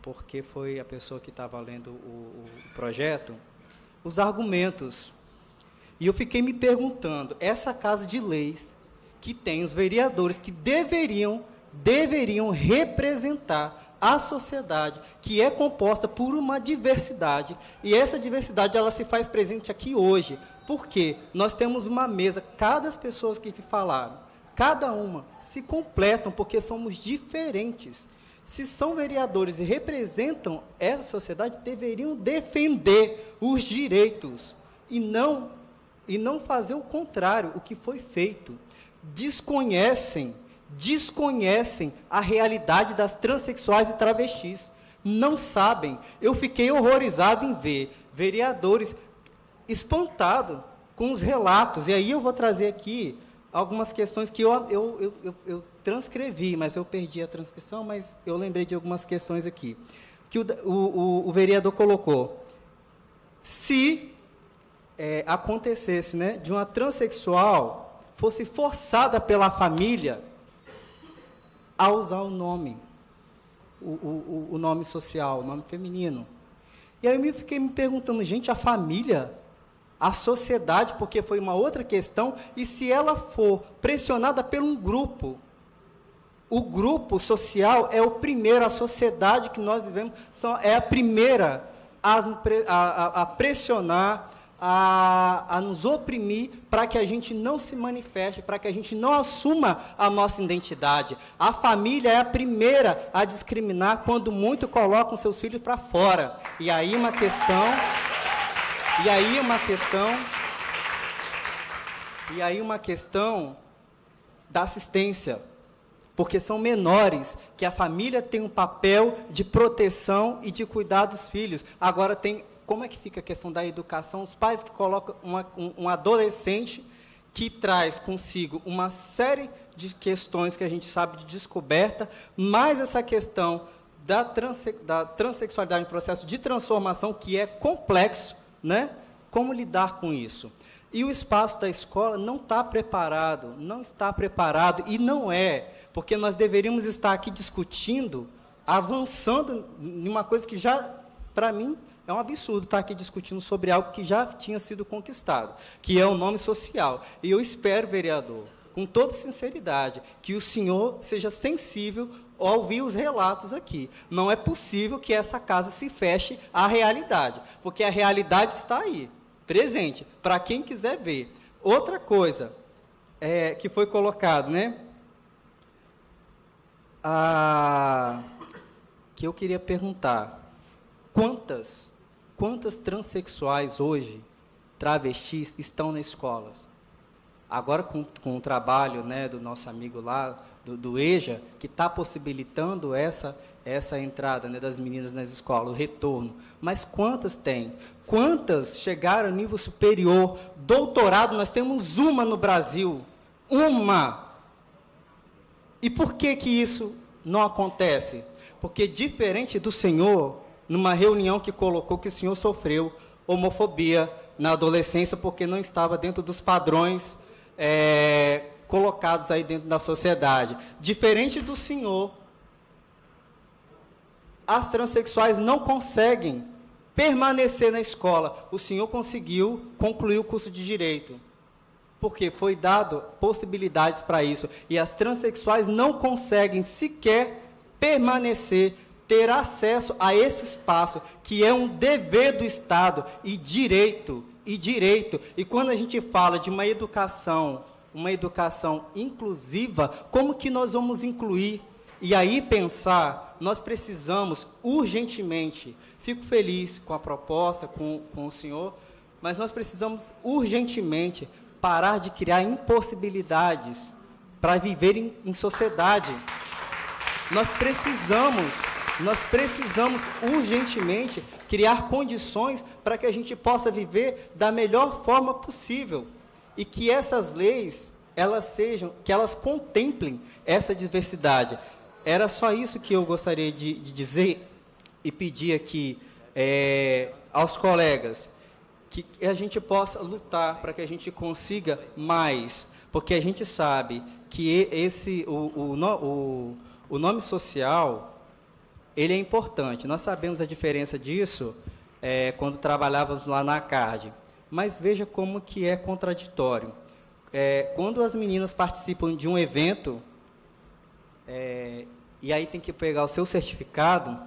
porque foi a pessoa que estava lendo o projeto, os argumentos. E eu fiquei me perguntando, essa Casa de Leis, que tem os vereadores que deveriam representar a sociedade, que é composta por uma diversidade, e essa diversidade ela se faz presente aqui hoje, porque nós temos uma mesa, cada pessoa que falaram, cada uma se completam, porque somos diferentes. Se são vereadores e representam essa sociedade, deveriam defender os direitos, e não fazer o contrário, o que foi feito. Desconhecem a realidade das transexuais e travestis. Não sabem. Eu fiquei horrorizado em ver vereadores espantados com os relatos. E aí eu vou trazer aqui algumas questões que eu transcrevi, mas eu perdi a transcrição, mas eu lembrei de algumas questões aqui. Que o vereador colocou. Se acontecesse, né, de uma transexual fosse forçada pela família a usar o nome, o nome social, o nome feminino. E aí eu fiquei me perguntando, gente, a família, a sociedade, porque foi uma outra questão, e se ela for pressionada por um grupo, o grupo social é o primeiro, a sociedade que nós vivemos é a primeira a pressionar, a nos oprimir para que a gente não se manifeste, para que a gente não assuma a nossa identidade. A família é a primeira a discriminar quando muito colocam seus filhos para fora. E aí uma questão da assistência, porque são menores, que a família tem um papel de proteção e de cuidar dos filhos. Agora como é que fica a questão da educação? Os pais que colocam um adolescente que traz consigo uma série de questões que a gente sabe de descoberta, mais essa questão da transexualidade em processo de transformação, que é complexo, né? Como lidar com isso? E o espaço da escola não está preparado, e não é, porque nós deveríamos estar aqui discutindo, avançando em uma coisa que já, para mim, é um absurdo estar aqui discutindo sobre algo que já tinha sido conquistado, que é o nome social. E eu espero, vereador, com toda sinceridade, que o senhor seja sensível ao ouvir os relatos aqui. Não é possível que essa casa se feche à realidade, porque a realidade está aí, presente, para quem quiser ver. Outra coisa que foi colocado, né? Que eu queria perguntar, quantas transexuais hoje, travestis, estão nas escolas? Agora, com o trabalho, né, do nosso amigo lá, do EJA, que está possibilitando essa entrada, né, das meninas nas escolas, o retorno. Mas quantas tem? Quantas chegaram ao nível superior? Doutorado, nós temos uma no Brasil. Uma! E por que isso não acontece? Porque, diferente do senhor, numa reunião que colocou que o senhor sofreu homofobia na adolescência porque não estava dentro dos padrões colocados aí dentro da sociedade. Diferente do senhor, as transexuais não conseguem permanecer na escola. O senhor conseguiu concluir o curso de Direito, porque foi dado possibilidades para isso. E as transexuais não conseguem sequer permanecer, ter acesso a esse espaço, que é um dever do Estado, e direito. E quando a gente fala de uma educação inclusiva, como que nós vamos incluir? E aí pensar, nós precisamos urgentemente, fico feliz com a proposta, com o senhor, mas nós precisamos urgentemente parar de criar impossibilidades para viver em sociedade. Nós precisamos urgentemente criar condições para que a gente possa viver da melhor forma possível e que essas leis, que elas contemplem essa diversidade. Era só isso que eu gostaria de dizer e pedir aqui aos colegas, que a gente possa lutar para que a gente consiga mais, porque a gente sabe que o nome social, ele é importante. Nós sabemos a diferença disso quando trabalhávamos lá na CARD. Mas veja como que é contraditório. Quando as meninas participam de um evento, e aí tem que pegar o seu certificado,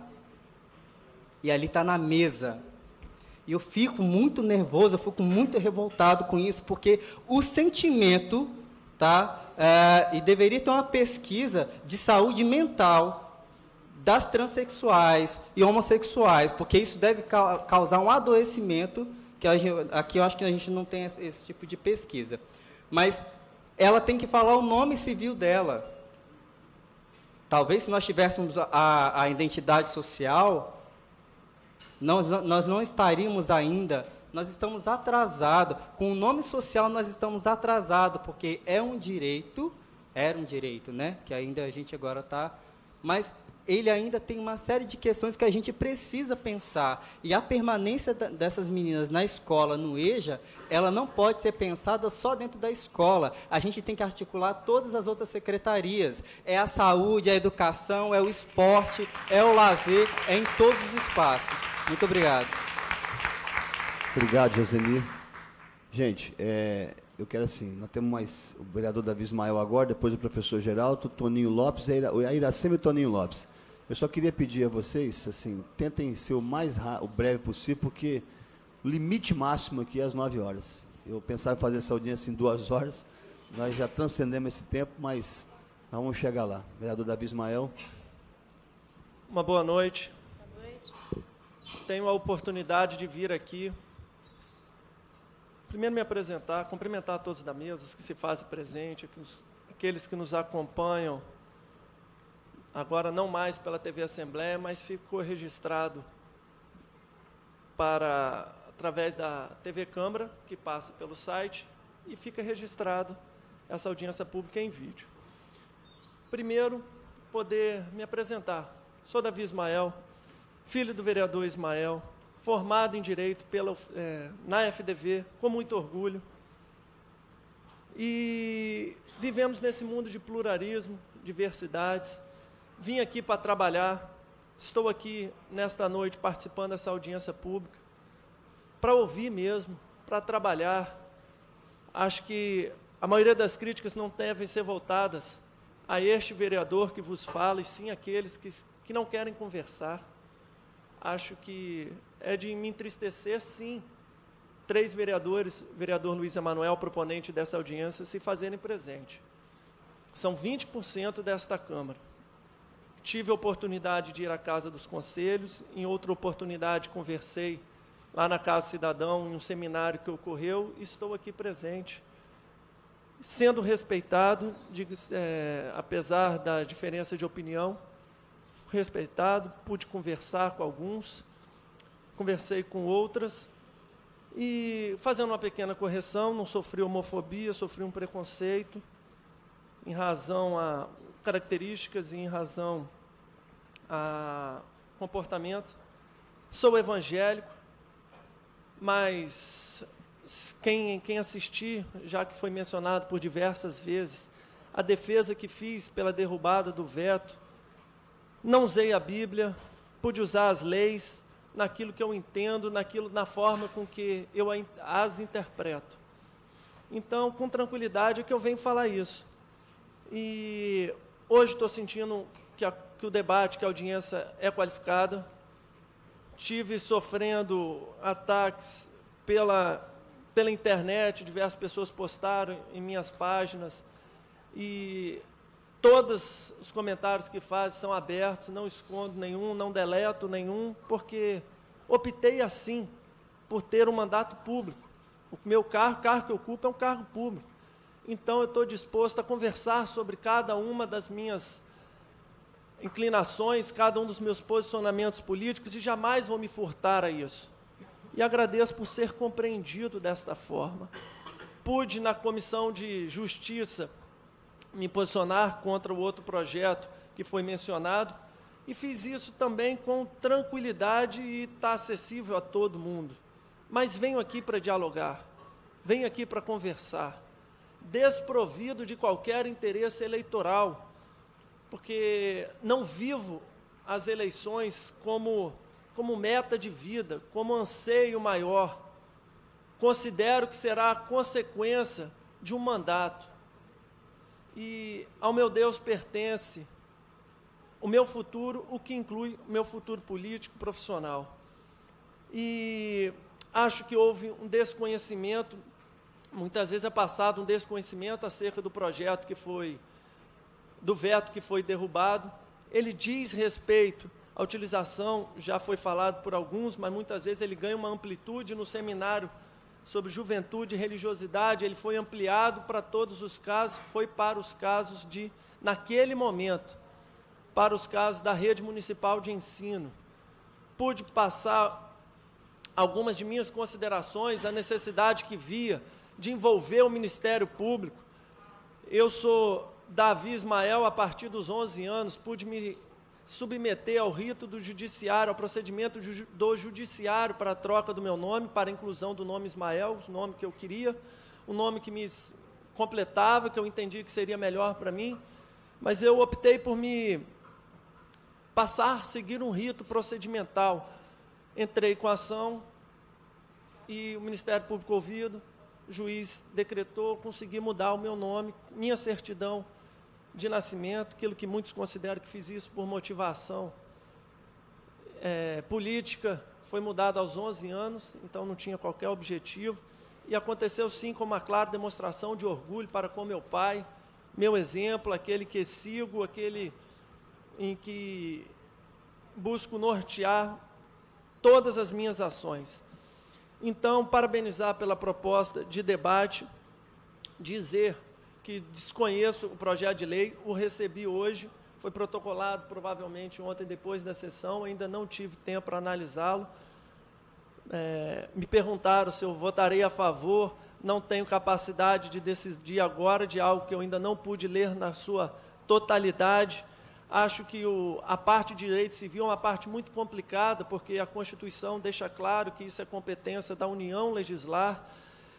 e ali está na mesa. E eu fico muito nervoso, eu fico muito revoltado com isso, porque o sentimento, e deveria ter uma pesquisa de saúde mental das transexuais e homossexuais, porque isso deve causar um adoecimento, que aqui eu acho que a gente não tem esse tipo de pesquisa. Mas ela tem que falar o nome civil dela. Talvez, se nós tivéssemos a identidade social, nós não estaríamos ainda, nós estamos atrasados. Com o nome social, nós estamos atrasados, porque era um direito, né? Que ainda a gente agora está... Mas ele ainda tem uma série de questões que a gente precisa pensar. E a permanência dessas meninas na escola, no EJA, ela não pode ser pensada só dentro da escola. A gente tem que articular todas as outras secretarias. É a saúde, é a educação, é o esporte, é o lazer, é em todos os espaços. Muito obrigado. Obrigado, Joseni. Gente, eu quero assim, nós temos mais o vereador Davi Ismael agora, depois o professor Geraldo, Toninho Lopes, a Iracema e o Toninho Lopes. Eu só queria pedir a vocês, assim, tentem ser o o breve possível, porque o limite máximo aqui é às 9 horas. Eu pensava em fazer essa audiência em 2 horas, nós já transcendemos esse tempo, mas nós vamos chegar lá. Vereador Davi Ismael. Uma boa noite. Boa noite. Tenho a oportunidade de vir aqui, primeiro me apresentar, cumprimentar todos da mesa, os que se fazem presente, aqueles que nos acompanham, agora não mais pela TV Assembleia, mas ficou registrado através da TV Câmara, que passa pelo site, e fica registrado essa audiência pública em vídeo. Primeiro, poder me apresentar. Sou Davi Ismael, filho do vereador Ismael, formado em Direito na FDV, com muito orgulho. E vivemos nesse mundo de pluralismo, diversidades. Vim aqui para trabalhar, estou aqui nesta noite participando dessa audiência pública, para ouvir mesmo, para trabalhar. Acho que a maioria das críticas não devem ser voltadas a este vereador que vos fala, e sim àqueles que não querem conversar. Acho que é de me entristecer, sim, 3 vereadores, vereador Luiz Emanuel, proponente dessa audiência, se fazerem presente. São 20% desta Câmara. Tive a oportunidade de ir à Casa dos Conselhos, em outra oportunidade conversei lá na Casa Cidadão, em um seminário que ocorreu, e estou aqui presente, sendo respeitado, apesar da diferença de opinião, respeitado, pude conversar com alguns, conversei com outras, e fazendo uma pequena correção, não sofri homofobia, sofri um preconceito, em razão a características e em razão a comportamento. Sou evangélico, mas quem assistir, já que foi mencionado por diversas vezes, a defesa que fiz pela derrubada do veto, não usei a Bíblia, pude usar as leis naquilo que eu entendo, na forma com que eu as interpreto. Então, com tranquilidade é que eu venho falar isso. E hoje estou sentindo que o debate, que a audiência é qualificada. Tive sofrendo ataques pela internet, diversas pessoas postaram em minhas páginas, e todos os comentários que fazem são abertos, não escondo nenhum, não deleto nenhum, porque optei assim, por ter um mandato público. O meu cargo que eu ocupo é um cargo público. Então, eu estou disposto a conversar sobre cada uma das minhas inclinações, cada um dos meus posicionamentos políticos, e jamais vou me furtar a isso. E agradeço por ser compreendido desta forma. Pude, na Comissão de Justiça, me posicionar contra o outro projeto que foi mencionado, e fiz isso também com tranquilidade e está acessível a todo mundo. Mas venho aqui para dialogar, venho aqui para conversar, desprovido de qualquer interesse eleitoral, porque não vivo as eleições como meta de vida, como anseio maior. Considero que será a consequência de um mandato. E ao meu Deus pertence o meu futuro, o que inclui o meu futuro político, profissional. E acho que houve um desconhecimento, muitas vezes é passado um desconhecimento acerca do projeto do veto que foi derrubado. Ele diz respeito à utilização, já foi falado por alguns, mas muitas vezes ele ganha uma amplitude no seminário sobre juventude e religiosidade, ele foi ampliado para todos os casos, foi para os casos naquele momento, para os casos da rede municipal de ensino. Pude passar algumas de minhas considerações, a necessidade que via de envolver o Ministério Público. Eu sou Davi Ismael, a partir dos 11 anos, pude me submeter ao rito do judiciário, ao procedimento do judiciário para a troca do meu nome, para a inclusão do nome Ismael, o nome que eu queria, o nome que me completava, que eu entendi que seria melhor para mim, mas eu optei por seguir um rito procedimental. Entrei com a ação e o Ministério Público ouvido, o juiz decretou, consegui mudar o meu nome, minha certidão de nascimento, aquilo que muitos consideram que fiz isso por motivação política, foi mudado aos 11 anos, então não tinha qualquer objetivo, e aconteceu sim com uma clara demonstração de orgulho para com meu pai, meu exemplo, aquele que sigo, aquele em que busco nortear todas as minhas ações. Então, parabenizar pela proposta de debate, dizer que desconheço o projeto de lei, o recebi hoje, foi protocolado provavelmente ontem depois da sessão, ainda não tive tempo para analisá-lo. Me perguntaram se eu votarei a favor, não tenho capacidade de decidir agora de algo que eu ainda não pude ler na sua totalidade. Acho que a parte de direito civil é uma parte muito complicada, porque a Constituição deixa claro que isso é competência da União legislar.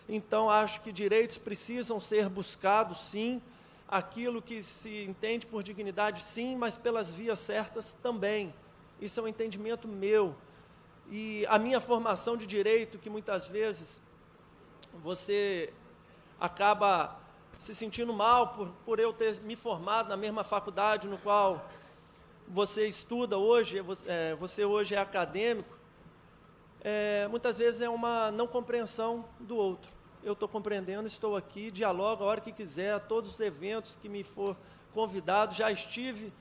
Então, acho que direitos precisam ser buscados, sim, aquilo que se entende por dignidade, sim, mas pelas vias certas também. Isso é um entendimento meu. E a minha formação de direito, que muitas vezes você acaba se sentindo mal por eu ter me formado na mesma faculdade no qual você estuda hoje, você hoje é acadêmico, muitas vezes é uma não compreensão do outro. Eu estou compreendendo, estou aqui, dialogo a hora que quiser, a todos os eventos que me for convidado, já estive,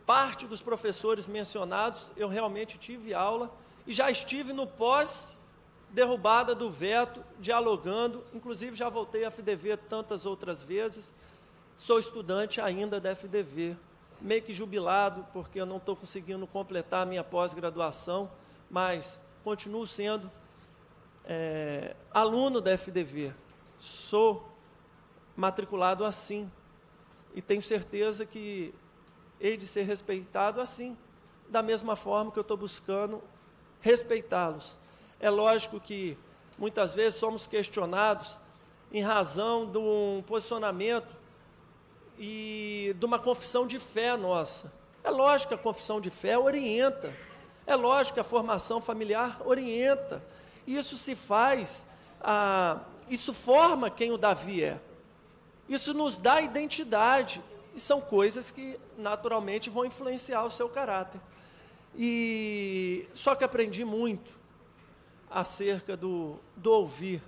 parte dos professores mencionados, eu realmente tive aula, e já estive no pós-derrubada do veto, dialogando, inclusive já voltei à FDV tantas outras vezes, sou estudante ainda da FDV, meio que jubilado, porque eu não estou conseguindo completar a minha pós-graduação, mas continuo sendo aluno da FDV, sou matriculado assim, e tenho certeza que hei de ser respeitado assim, da mesma forma que eu estou buscando respeitá-los. É lógico que muitas vezes somos questionados em razão de um posicionamento e de uma confissão de fé nossa. É lógico que a confissão de fé orienta, é lógico que a formação familiar orienta. Isso se faz, isso forma quem o Davi é. Isso nos dá identidade, e são coisas que naturalmente vão influenciar o seu caráter. E só que aprendi muito acerca do ouvir.